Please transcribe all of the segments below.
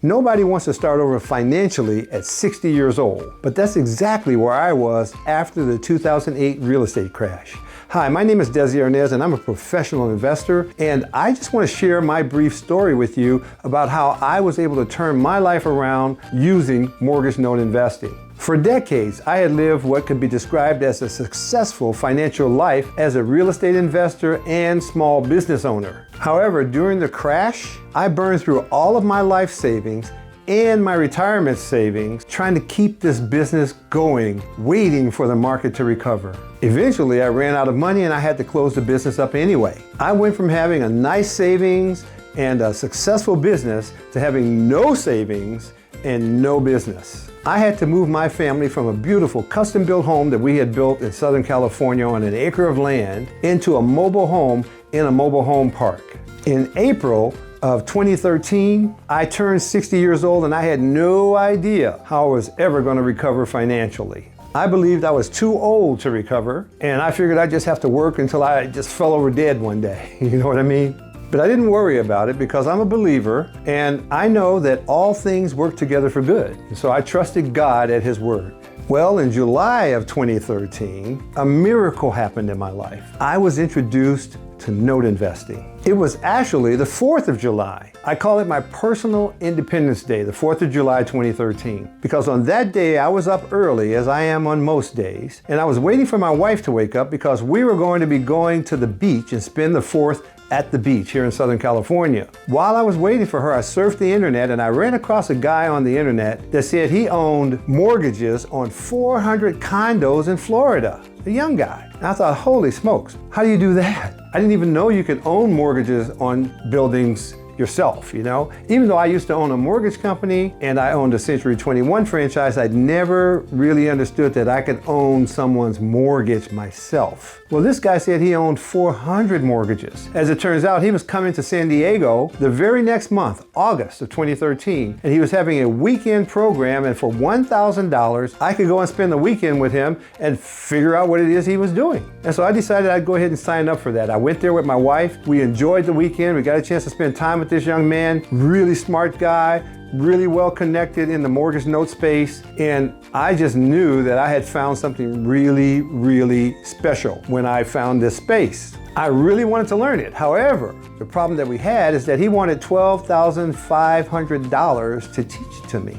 Nobody wants to start over financially at 60 years old, but that's exactly where I was after the 2008 real estate crash. Hi, my name is Desi Arnaz and I'm a professional investor, and I just want to share my brief story with you about how I was able to turn my life around using mortgage note investing. For decades, I had lived what could be described as a successful financial life as a real estate investor and small business owner. However, during the crash, I burned through all of my life savings and my retirement savings trying to keep this business going, waiting for the market to recover. Eventually, I ran out of money and I had to close the business up anyway. I went from having a nice savings and a successful business to having no savings and no business. I had to move my family from a beautiful custom-built home that we had built in Southern California on an acre of land into a mobile home in a mobile home park. In April of 2013, I turned 60 years old and I had no idea how I was ever going to recover financially. I believed I was too old to recover, and I figured I'd just have to work until I just fell over dead one day. You know what I mean? But I didn't worry about it because I'm a believer and I know that all things work together for good. So I trusted God at His word. Well, in July of 2013, a miracle happened in my life. I was introduced to note investing. It was actually the 4th of July. I call it my personal Independence Day, the 4th of July 2013, because on that day I was up early, as I am on most days, and I was waiting for my wife to wake up because we were going to be going to the beach and spend the 4th at the beach here in Southern California. While I was waiting for her, I surfed the internet and I ran across a guy on the internet that said he owned mortgages on 400 condos in Florida, a young guy. And I thought, holy smokes, how do you do that? I didn't even know you could own mortgages on buildings yourself, you know? Even though I used to own a mortgage company and I owned a Century 21 franchise, I'd never really understood that I could own someone's mortgage myself. Well, this guy said he owned 400 mortgages. As it turns out, he was coming to San Diego the very next month, August of 2013, and he was having a weekend program, and for $1,000, I could go and spend the weekend with him and figure out what it is he was doing. And so I decided I'd go ahead and sign up for that. I went there with my wife. We enjoyed the weekend. We got a chance to spend time with this young man, really smart guy, really well connected in the mortgage note space, and I just knew that I had found something really, really special when I found this space. I really wanted to learn it. However, the problem that we had is that he wanted $12,500 to teach it to me.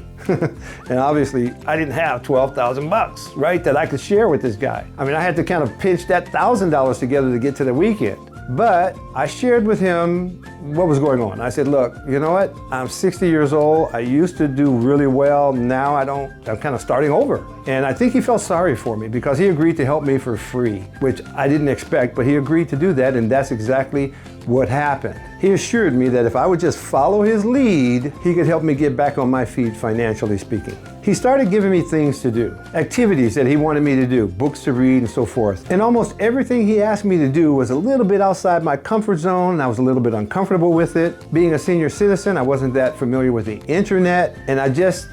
And obviously, I didn't have $12,000, right, that I could share with this guy. I mean, I had to kind of pinch that $1,000 together to get to the weekend. But I shared with him what was going on. I said, look, you know what? I'm 60 years old. I used to do really well. Now I don't. I'm kind of starting over. And I think he felt sorry for me because he agreed to help me for free, which I didn't expect, but he agreed to do that, and that's exactly what happened. He assured me that if I would just follow his lead, he could help me get back on my feet financially speaking. He started giving me things to do, activities that he wanted me to do, books to read and so forth. And almost everything he asked me to do was a little bit outside my comfort zone, and I was a little bit uncomfortable with it. Being a senior citizen, I wasn't that familiar with the internet, and I just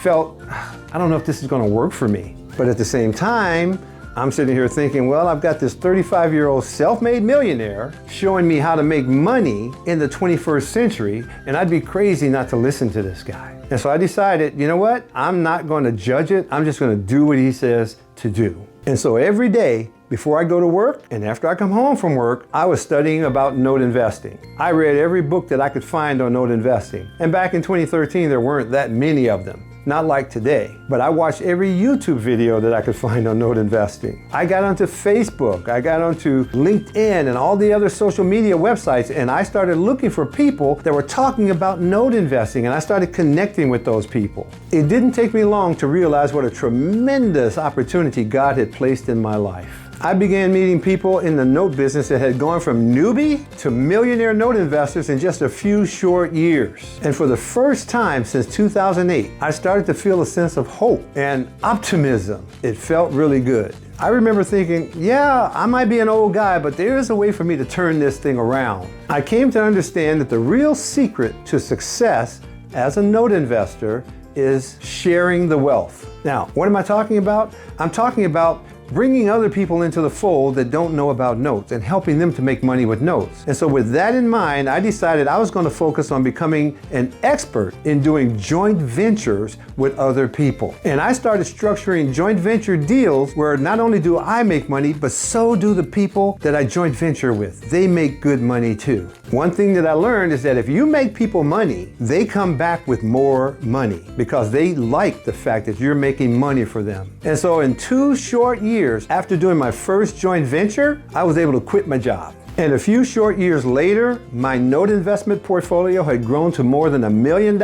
felt, I don't know if this is gonna work for me. But at the same time, I'm sitting here thinking, well, I've got this 35-year-old self-made millionaire showing me how to make money in the 21st century, and I'd be crazy not to listen to this guy. And so I decided, you know what? I'm not going to judge it. I'm just going to do what he says to do. And so every day, before I go to work and after I come home from work, I was studying about note investing. I read every book that I could find on note investing. And back in 2013, there weren't that many of them. Not like today, but I watched every YouTube video that I could find on note investing. I got onto Facebook, I got onto LinkedIn and all the other social media websites, and I started looking for people that were talking about note investing, and I started connecting with those people. It didn't take me long to realize what a tremendous opportunity God had placed in my life. I began meeting people in the note business that had gone from newbie to millionaire note investors in just a few short years. And for the first time since 2008, I started to feel a sense of hope and optimism. It felt really good. I remember thinking, yeah, I might be an old guy, but there is a way for me to turn this thing around. I came to understand that the real secret to success as a note investor is sharing the wealth. Now, what am I talking about? I'm talking about bringing other people into the fold that don't know about notes and helping them to make money with notes. And so with that in mind, I decided I was going to focus on becoming an expert in doing joint ventures with other people. And I started structuring joint venture deals where not only do I make money, but so do the people that I joint venture with. They make good money too. One thing that I learned is that if you make people money, they come back with more money because they like the fact that you're making money for them. And so in 2 short years after doing my first joint venture, I was able to quit my job. And a few short years later, my note investment portfolio had grown to more than $1 million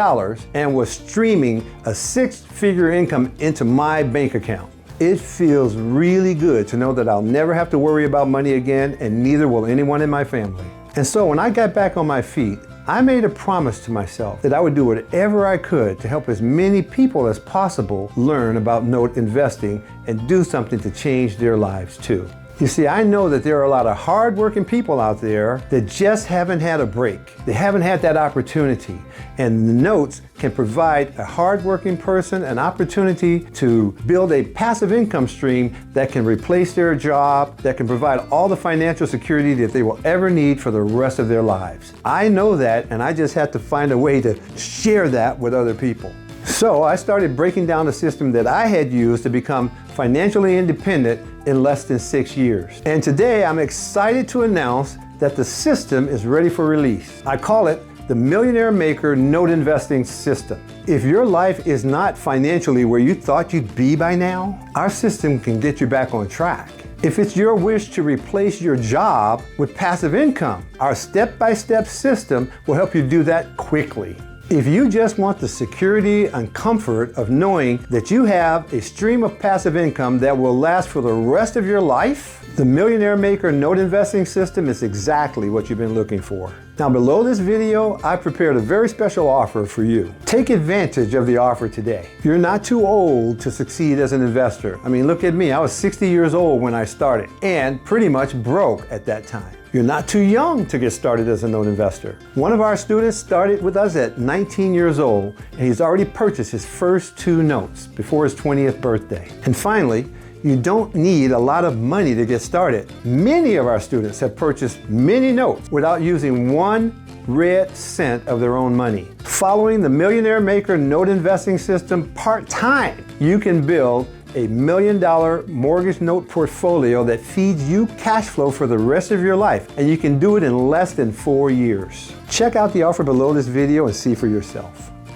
and was streaming a 6-figure income into my bank account. It feels really good to know that I'll never have to worry about money again, and neither will anyone in my family. And so when I got back on my feet, I made a promise to myself that I would do whatever I could to help as many people as possible learn about note investing and do something to change their lives too. You see, I know that there are a lot of hard-working people out there that just haven't had a break. They haven't had that opportunity. And the notes can provide a hard-working person an opportunity to build a passive income stream that can replace their job, that can provide all the financial security that they will ever need for the rest of their lives. I know that, and I just had to find a way to share that with other people. So I started breaking down the system that I had used to become financially independent in less than 6 years. And today I'm excited to announce that the system is ready for release. I call it the Millionaire Maker Note Investing System. If your life is not financially where you thought you'd be by now, our system can get you back on track. If it's your wish to replace your job with passive income, our step-by-step system will help you do that quickly. If you just want the security and comfort of knowing that you have a stream of passive income that will last for the rest of your life, the Millionaire Maker Note Investing System is exactly what you've been looking for. Now below this video, I prepared a very special offer for you. Take advantage of the offer today. You're not too old to succeed as an investor. I mean, look at me, I was 60 years old when I started and pretty much broke at that time. You're not too young to get started as a note investor. One of our students started with us at 19 years old, and he's already purchased his first 2 notes before his 20th birthday. And finally, you don't need a lot of money to get started. Many of our students have purchased many notes without using 1 red cent of their own money. Following the Millionaire Maker Note Investing System part-time, you can build a $1 million mortgage note portfolio that feeds you cash flow for the rest of your life, and you can do it in less than 4 years. Check out the offer below this video and see for yourself.